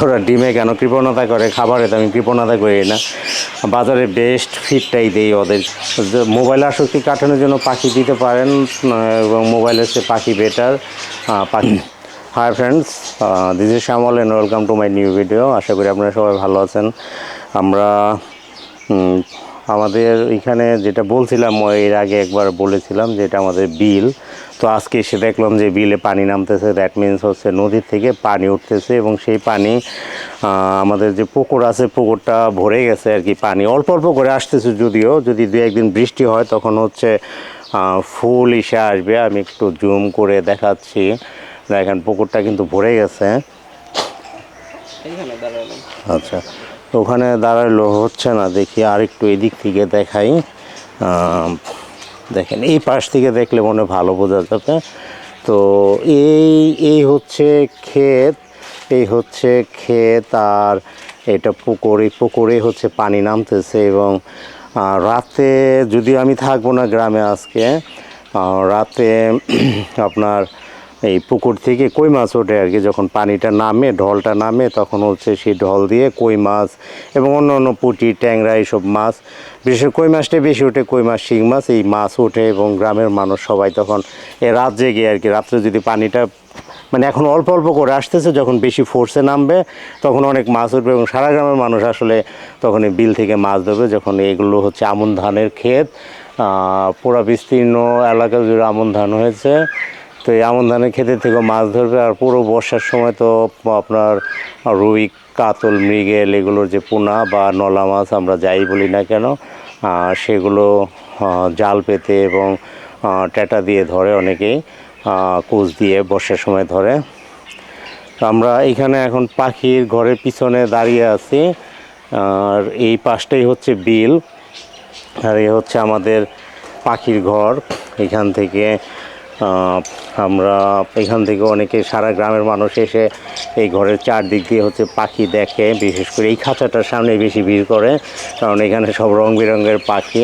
ওরা ডিমে কেন কৃপণতা করে, খাবারে তো আমি কৃপণতা করি না, বাজারে বেস্ট ফিডটাই দেই ওদের। মোবাইল আসক্তি কাটানোর জন্য পাখি দিতে পারেন, এবং মোবাইলের চেয়ে পাখি বেটার। পাখি hi friends, this is Shyamal and welcome to my new video. আশা করি আপনারা সবাই ভালো আছেন। আমরা আমাদের এখানে যেটা বলছিলাম, এর আগে একবার বলেছিলাম যে এটা আমাদের বিল। তো আজকে এসে দেখলাম যে বিলে পানি নামতেছে, দ্যাট মিনস হচ্ছে নদীর থেকে পানি উঠতেছে, এবং সেই পানি আমাদের যে পুকুর আছে পুকুরটা ভরে গেছে আর কি। পানি অল্প অল্প করে আসতেছে, যদিও যদি দু একদিন বৃষ্টি হয় তখন হচ্ছে ফুল এসে আসবে। আমি একটু জুম করে দেখাচ্ছি, দেখেন পুকুরটা কিন্তু ভরে গেছে। আচ্ছা, ওখানে দাঁড়ালো হচ্ছে না, দেখি আর একটু এদিক থেকে দেখাই। দেখেন এই পাশ থেকে দেখলে মনে ভালো বোঝা যাবে। তো এই এই হচ্ছে ক্ষেত, এই হচ্ছে ক্ষেত, আর এটা পুকুর। এই পুকুরে হচ্ছে পানি নামতেছে, এবং রাতে যদিও আমি থাকবো না গ্রামে আজকে, রাতে আপনার এই পুকুর থেকে কই মাছ ওঠে আর কি। যখন পানিটা নামে, ঢলটা নামে, তখন হচ্ছে সেই ঢল দিয়ে কই মাছ এবং অন্য অন্য পুঁটি, ট্যাংরা, এইসব মাছ, বিশেষ করে কই মাছটাই বেশি ওঠে, কই মাছ, শিং মাছ, এই মাছ ওঠে। এবং গ্রামের মানুষ সবাই তখন রাত জেগে আর কি, রাত্রে যদি পানিটা মানে এখন অল্প অল্প করে আসতেছে, যখন বেশি ফোর্সে নামবে তখন অনেক মাছ উঠবে, এবং সারা গ্রামের মানুষ আসলে তখন এই বিল থেকে মাছ ধরবে। যখন এগুলো হচ্ছে আমন ধানের ক্ষেত, পুরা বিস্তীর্ণ এলাকা জুড়ে আমন ধান হয়েছে। তো এই আমন ধানের ক্ষেতের থেকেও মাছ ধরবে। আর পুরো বর্ষার সময় তো আপনার রুই, কাতল, মৃগেল, এগুলোর যে পোনা বা নলা মাছ আমরা যাই বলি না কেন, সেগুলো জাল পেতে এবং ট্যাটা দিয়ে ধরে অনেকেই, কুচ দিয়ে বর্ষার সময় ধরে। আমরা এখানে এখন পাখির ঘরের পিছনে দাঁড়িয়ে আছি, আর এই পাশটাই হচ্ছে বিল, আর এই হচ্ছে আমাদের পাখির ঘর। এখান থেকে আমরা এখান থেকে অনেকে, সারা গ্রামের মানুষ এসে এই ঘরের চারদিক দিয়ে হচ্ছে পাখি দেখে। বিশেষ করে এই খাঁচাটার সামনে বেশি ভিড় করে, কারণ এখানে সব রং বেরঙের পাখি,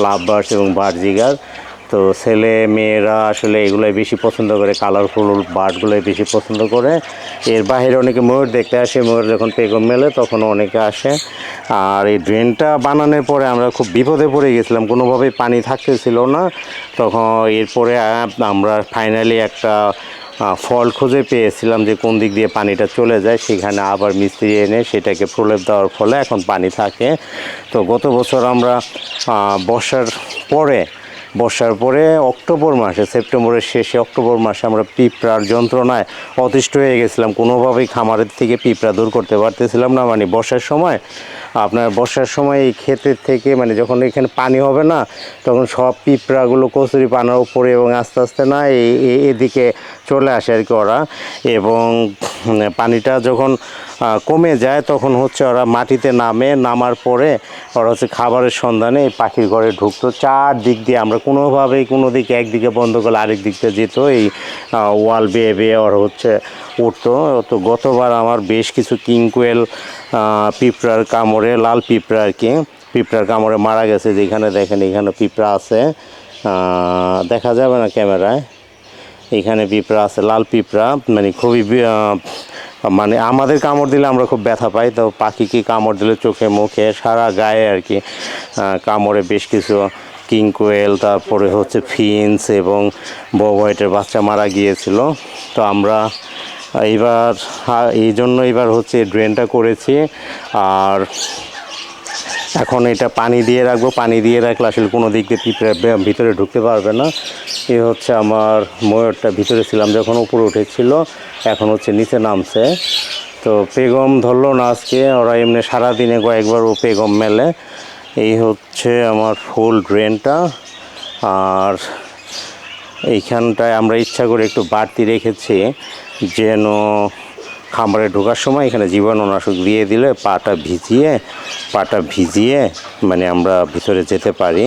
লাভ বার্ডস এবং বার্ডজিগার। তো ছেলে মেয়েরা আসলে এগুলোই বেশি পছন্দ করে, কালারফুল বার্ডগুলোই বেশি পছন্দ করে। এর বাইরে অনেকে ময়ূর দেখতে আসে, ময়ূর যখন পেগম মেলে তখনও অনেকে আসে। আর এই ড্রেনটা বানানোর পরে আমরা খুব বিপদে পড়ে গেছিলাম, কোনোভাবেই পানি থাকতেছিল না। তখন এরপরে আমরা ফাইনালি একটা ফল খুঁজে পেয়েছিলাম যে কোন দিক দিয়ে পানিটা চলে যায়, সেখানে আবার মিস্ত্রি এনে সেটাকে প্রলেপ দেওয়ার ফলে এখন পানি থাকে। তো গত বছর আমরা বর্ষার পরে অক্টোবর মাসে, সেপ্টেম্বরের শেষে অক্টোবর মাসে আমরা পিঁপড়ার যন্ত্রণায় অতিষ্ঠ হয়ে গেছিলাম। কোনোভাবেই খামারের থেকে পিঁপড়া দূর করতে পারতেছিলাম না। মানে বর্ষার সময় এই ক্ষেতের থেকে, মানে যখন এখানে পানি হবে না, তখন সব পিঁপড়াগুলো কচুরি পানার উপরে এবং আস্তে আস্তে না এদিকে চলে আসে আর কি ওরা। এবং পানিটা যখন কমে যায় তখন হচ্ছে ওরা মাটিতে নামার পরে ওরা হচ্ছে খাবারের সন্ধানে এই পাখির ঘরে ঢুকতো। চারদিক দিয়ে আমরা কোনোভাবেই, কোনো দিকে একদিকে বন্ধ করলে আরেক দিকটা যেত, এই ওয়াল বেয়ে বেয়ে ওরা হচ্ছে উঠতো। তো গতবার আমার বেশ কিছু কিংকোয়েল পিঁপড়ার কামড়ে, লাল পিঁপড়া আর কি, পিঁপড়ার কামড়ে মারা গেছে। যেখানে দেখেন এখানে পিঁপড়া আছে, দেখা যাবে না ক্যামেরায়, এখানে পিঁপড়া আছে, লাল পিঁপড়া। মানে খুবই মানে আমাদের কামড় দিলে আমরা খুব ব্যথা পাই, তো পাখিকে কামড় দিলে চোখে, মুখে, সারা গায়ে আর কি কামড়ে বেশ কিছু কিংকোয়েল, তারপরে হচ্ছে ফিন্স এবং বব-হোয়াইটের বাচ্চা মারা গিয়েছিল। তো আমরা এই জন্য এবার হচ্ছে ড্রেনটা করেছি। আর এখন এটা পানি দিয়ে রাখবো, পানি দিয়ে রাখলে আসলে কোনো দিক দিয়ে পিঁপড়ে ভিতরে ঢুকতে পারবে না। এ হচ্ছে আমার ময়ূরটা, ভিতরে ছিলাম যখন উপরে উঠেছিল, এখন হচ্ছে নিচে নামছে। তো পেগম ধরলো না আজকে, ওরা এমনি সারাদিনে কয়েকবার ও পেগম মেলে। এই হচ্ছে আমার ফুল ড্রেনটা। আর এইখানটায় আমরা ইচ্ছা করে একটু বাড়তি রেখেছি, যেন খামারে ঢোকার সময় এখানে জীবাণুনাশক দিয়ে দিলে পাটা ভিজিয়ে মানে আমরা ভিতরে যেতে পারি।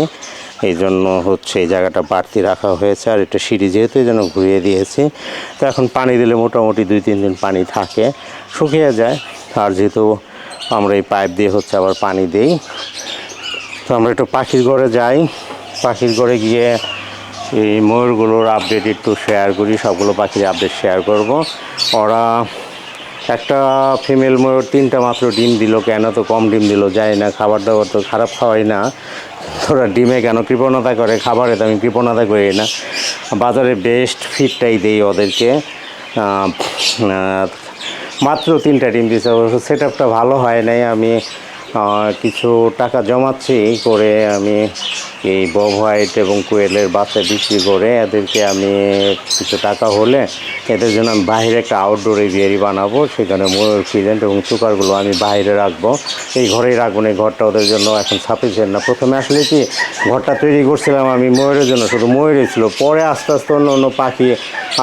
এই জন্য হচ্ছে এই জায়গাটা বাড়তি রাখা হয়েছে। আর এটা সিঁড়ি যেহেতু এই জন্য ঘুরিয়ে দিয়েছি। তো এখন পানি দিলে মোটামুটি 2-3 দিন পানি থাকে, শুকিয়ে যায়। আর যেহেতু আমরা এই পাইপ দিয়ে হচ্ছে আবার পানি দিই। তো আমরা একটু পাখির ঘরে যাই, পাখির ঘরে গিয়ে এই ময়ূরগুলোর আপডেট একটু শেয়ার করি, সবগুলো পাখির আপডেট শেয়ার করব। ওরা একটা ফিমেল ময়ূর 3টা মাত্র ডিম দিল, কেন তো কম ডিম দিল যায় না, খাবার দাবার তো খারাপ খাওয়াই না, তোরা ডিমে কেন কৃপণতা করে, খাবারে তো আমি কৃপণতা করি না, বাজারে বেস্ট ফিডটাই দেই ওদেরকে। মাত্র 3টা ডিম দিয়েছে, অবশ্য সেট আপটা ভালো হয় নাই, আমি কিছু টাকা জমাচ্ছি করে আমি এই বব হোয়াইট এবং কোয়েলের বাচ্চা বিক্রি করে এদেরকে আমি কিছু টাকা হলে এদের জন্য আমি বাইরে একটা আউটডোর এভিয়ারি বানাবো, সেখানে ময়ূর ফিজেন্ট এবং চুকারগুলো আমি বাইরে রাখবো, এই ঘরেই রাখবো না, এই ঘরটা ওদের জন্য এখন সাফিসিয়েন্ট না। প্রথমে আসলে কি ঘরটা তৈরি করছিলাম আমি ময়ূরের জন্য, শুধু ময়ূরই ছিল, পরে আস্তে আস্তে অন্য অন্য পাখি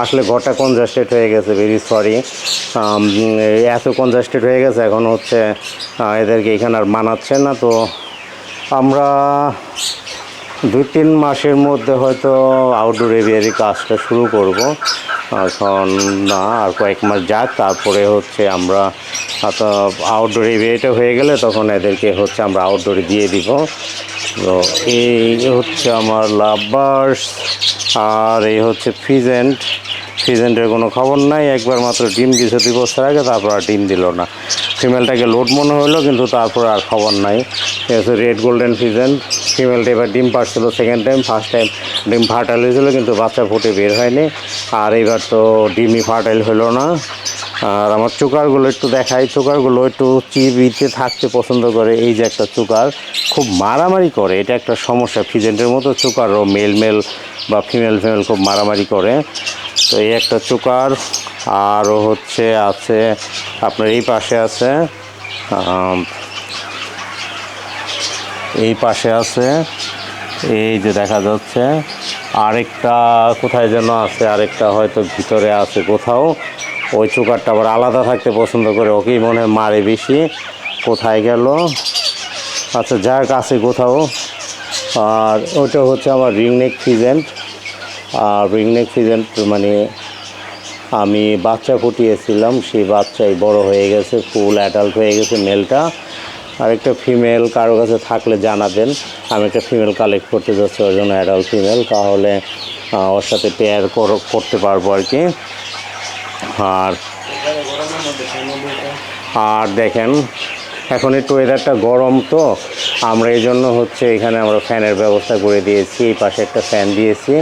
আসলে ঘরটা কনজাস্টেড হয়ে গেছে, ভেরি সরি, এত কনজাস্টেড হয়ে গেছে এখন হচ্ছে এদেরকে এখানে আর মানাচ্ছে না। তো আমরা 2-3 মাসের মধ্যে হয়তো আউটডোর এভিয়ারি কাজটা শুরু করব, এখন না আর কয়েক মাস যাক, তারপরে হচ্ছে আমরা আউটডোর এভিয়ারিটা হয়ে গেলে তখন এদেরকে হচ্ছে আমরা আউটডোরে দিয়ে দিব। তো এই হচ্ছে আমার লাভ বার্ডস, আর এই হচ্ছে ফিজেন্টের কোনো খবর নাই, একবার মাত্র ডিম দিয়েছে 2 বছর আগে, তারপর আর ডিম দিল না, ফিমেলটাকে লোড মনে হলো কিন্তু তারপর আর খবর নাই। এই হচ্ছে রেড গোল্ডেন ফিজেন্ট, ফিমেলটা এবার ডিম পাড়ছিল সেকেন্ড টাইম, ফার্স্ট টাইম ডিম ফার্টাইল হয়েছিল কিন্তু বাচ্চা ফুটে বের হয়নি, আর এবার তো ডিমই ফার্টাইল হলো না। আর আমার চোকারগুলো একটু দেখাই, চোকারগুলো একটু চিবিতে থাকতে পছন্দ করে, এই যে একটা চোকার খুব মারামারি করে, এটা একটা সমস্যা, ফিজেন্টের মতো চোকারও মেল বা ফিমেল খুব মারামারি করে। তো এই একটা চোকার, আরও হচ্ছে আছে আপনার এই পাশে আছে, এই পাশে আছে, এই যে দেখা যাচ্ছে আরেকটা কোথায় যেন আছে, আরেকটা হয়তো ভিতরে আছে কোথাও, ওই চোকারটা আবার আলাদা থাকতে পছন্দ করে, ওকেই মনে হয় মারে বেশি, কোথায় গেল, আচ্ছা যার কাছে কোথাও। আর ওটা হচ্ছে আমার রিংনেক ফিজেন্ট, আর রিংনেক ফিজেন্ট মানে আমি বাচ্চা ফুটিয়েছিলাম, সেই বাচ্চাই বড় হয়ে গেছে, ফুল অ্যাডাল্ট হয়ে গেছে মেলটা। আরেকটা ফিমেল কারো কাছে থাকলে জানাবেন, আমি একটা ফিমেল কালেক্ট করতে যাচ্ছি ওর জন্য, অ্যাডাল্ট ফিমেল, তাহলে ওর সাথে পেয়ার করতে পারবো আর কি। আর দেখেন এখন একটু ওয়েদারটা গরম, তো আমরা এই জন্য হচ্ছে এখানে আমরা ফ্যানের ব্যবস্থা করে দিয়েছি, এই পাশে একটা ফ্যান দিয়েছি,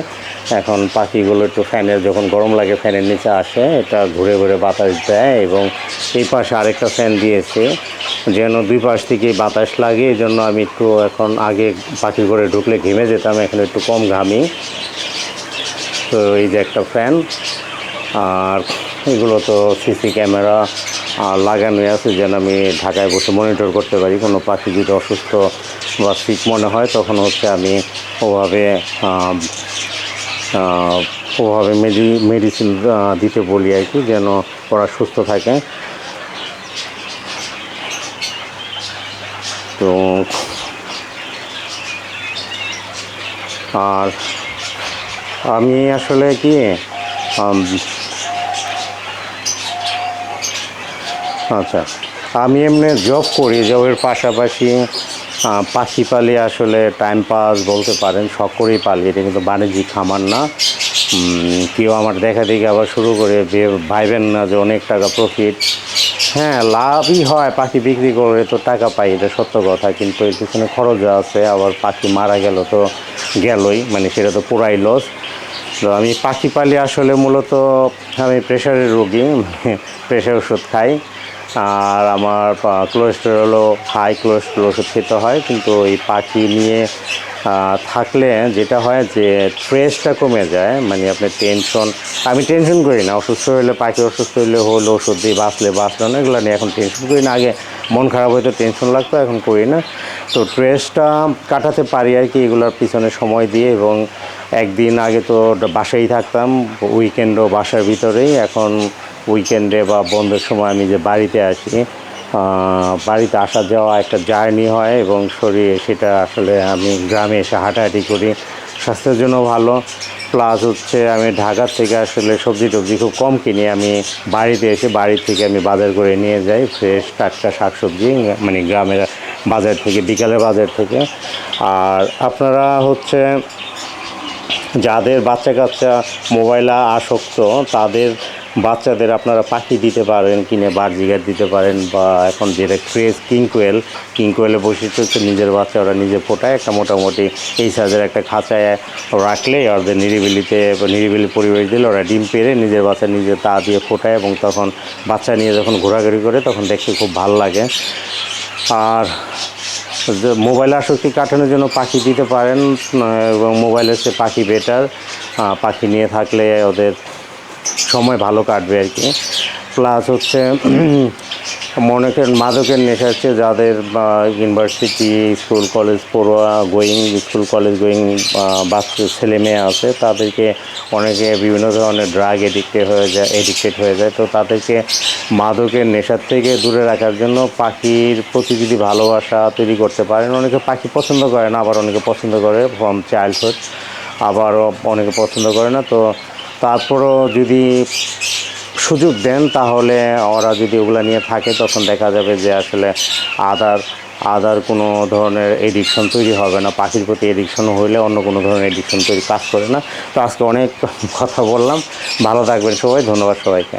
এখন পাখিগুলো একটু ফ্যানের যখন গরম লাগে ফ্যানের নিচে আসে, এটা ঘুরে ঘুরে বাতাস দেয়, এবং এই পাশে আরেকটা ফ্যান দিয়েছি যেন 2 পাশ থেকেই বাতাস লাগে, এই জন্য আমি একটু এখন আগে পাখি ঘরে ঢুকলে ঘেমে যেতাম, এখন একটু কম ঘামি। তো এই যে একটা ফ্যান, আর এগুলো তো সিসি ক্যামেরা লাগানোই আছে যেন আমি ঢাকায় বসে মনিটর করতে পারি, কোনো পাখি যদি অসুস্থ বা সিক মনে হয় তখন হচ্ছে আমি ওভাবে মেডিসিন দিতে বলি আর কি, যেন ওরা সুস্থ থাকে। তো আর আমি আসলে কি আচ্ছা আমি এমনি জব করি, জবের পাশাপাশি পাখি পালি, আসলে টাইম পাস বলতে পারেন, শখ করেই পালি, এটা কিন্তু বাণিজ্যিক খামার না। কেউ আমার দেখা দেখি আবার শুরু করে ভাইবেন না যে অনেক টাকা প্রফিট, হ্যাঁ লাভই হয়, পাখি বিক্রি করে তো টাকা পাই, এটা সত্য কথা, কিন্তু এর পিছনে খরচ আছে, আবার পাখি মারা গেল তো গেলই, মানে সেটা তো পুরাই লস। তো আমি পাখি পালি আসলে মূলত আমি প্রেশারের রোগী, প্রেশার ওষুধ খাই, আর আমার কোলেস্টেরলও হাই, কোলেস্টেরল ওষুধ খেতে হয়, কিন্তু এই পাখি নিয়ে থাকলে যেটা হয় যে স্ট্রেসটা কমে যায়, মানে আপনার আমি টেনশন করি না, অসুস্থ হলে পাখি অসুস্থ হলে ওষুধ দিয়ে বাঁচলো না, এগুলো নিয়ে এখন টেনশন করি না, আগে মন খারাপ হয়তো টেনশন লাগতো, এখন করি না। তো স্ট্রেসটা কাটাতে পারি আর কি এগুলোর পিছনে সময় দিয়ে, এবং একদিন আগে তো বাসায় থাকতাম, উইকেন্ডও বাসার ভিতরেই, এখন উইকেন্ডে বা বন্ধের সময় আমি যে বাড়িতে আসি, বাড়িতে আসা যাওয়া একটা জার্নি হয়, এবং শরীরে সেটা আসলে আমি গ্রামে এসে হাঁটাহাঁটি করি, স্বাস্থ্যের জন্য ভালো, প্লাস হচ্ছে আমি ঢাকা থেকে আসলে সবজি টবজি খুব কম কিনি, আমি বাড়িতে এসে বাড়ির থেকে আমি বাজার করে নিয়ে যাই ফ্রেশ টাটকা শাকসবজি, মানে গ্রামের বাজার থেকে, বিকালের বাজার থেকে। আর আপনারা হচ্ছে যাদের বাচ্চা কাচ্চা মোবাইলে আসক্ত, তাদের বাচ্চাদের আপনারা পাখি দিতে পারেন, কিনে বার্জিগার দিতে পারেন, বা এখন যেটা ক্রেজ কিং কোয়েলের বৈশিষ্ট্য হচ্ছে নিজের বাচ্চা ওরা নিজে ফোটায়। একটা মোটামুটি এই সাইজের একটা খাঁচায় রাখলে ওদের নিরিবিলি পরিবেশ দিলে ওরা ডিম পেড়ে নিজের বাচ্চা নিজে তা দিয়ে ফোটায়, এবং তখন বাচ্চা নিয়ে যখন ঘোরাঘুরি করে তখন দেখতে খুব ভালো লাগে। আর মোবাইল আসক্তি কাটানোর জন্য পাখি দিতে পারেন, এবং মোবাইলের চেয়ে পাখি বেটার। পাখি নিয়ে থাকলে ওদের সময় ভালো কাটবে আর কি। প্লাস হচ্ছে মনে করেন মাদকের নেশা হচ্ছে যাদের ইউনিভার্সিটি স্কুল কলেজ পড়ুয়া স্কুল কলেজ গোয়িং বাচ্চা ছেলে মেয়ে আছে, তাদেরকে অনেকে বিভিন্ন ধরনের ড্রাগ এডিক্টেড হয়ে যায়। তো তাদেরকে মাদকের নেশার থেকে দূরে রাখার জন্য পাখির প্রতি যদি ভালোবাসা তৈরি করতে পারেন, অনেকে পাখি পছন্দ করে না, আবার অনেকে পছন্দ করে ফ্রম চাইল্ডহুড, আবারও অনেকে পছন্দ করে না। তো তারপরও যদি সুযোগ দেন তাহলে ওরা যদি ওগুলো নিয়ে থাকে তখন দেখা যাবে যে আসলে আদার কোনো ধরনের এডিকশন তৈরি হবে না। পাখির প্রতি এডিকশন হইলে অন্য কোনো ধরনের এডিকশন কাজ করে না। তো আজকে অনেক কথা বললাম, ভালো থাকবেন সবাই, ধন্যবাদ সবাইকে।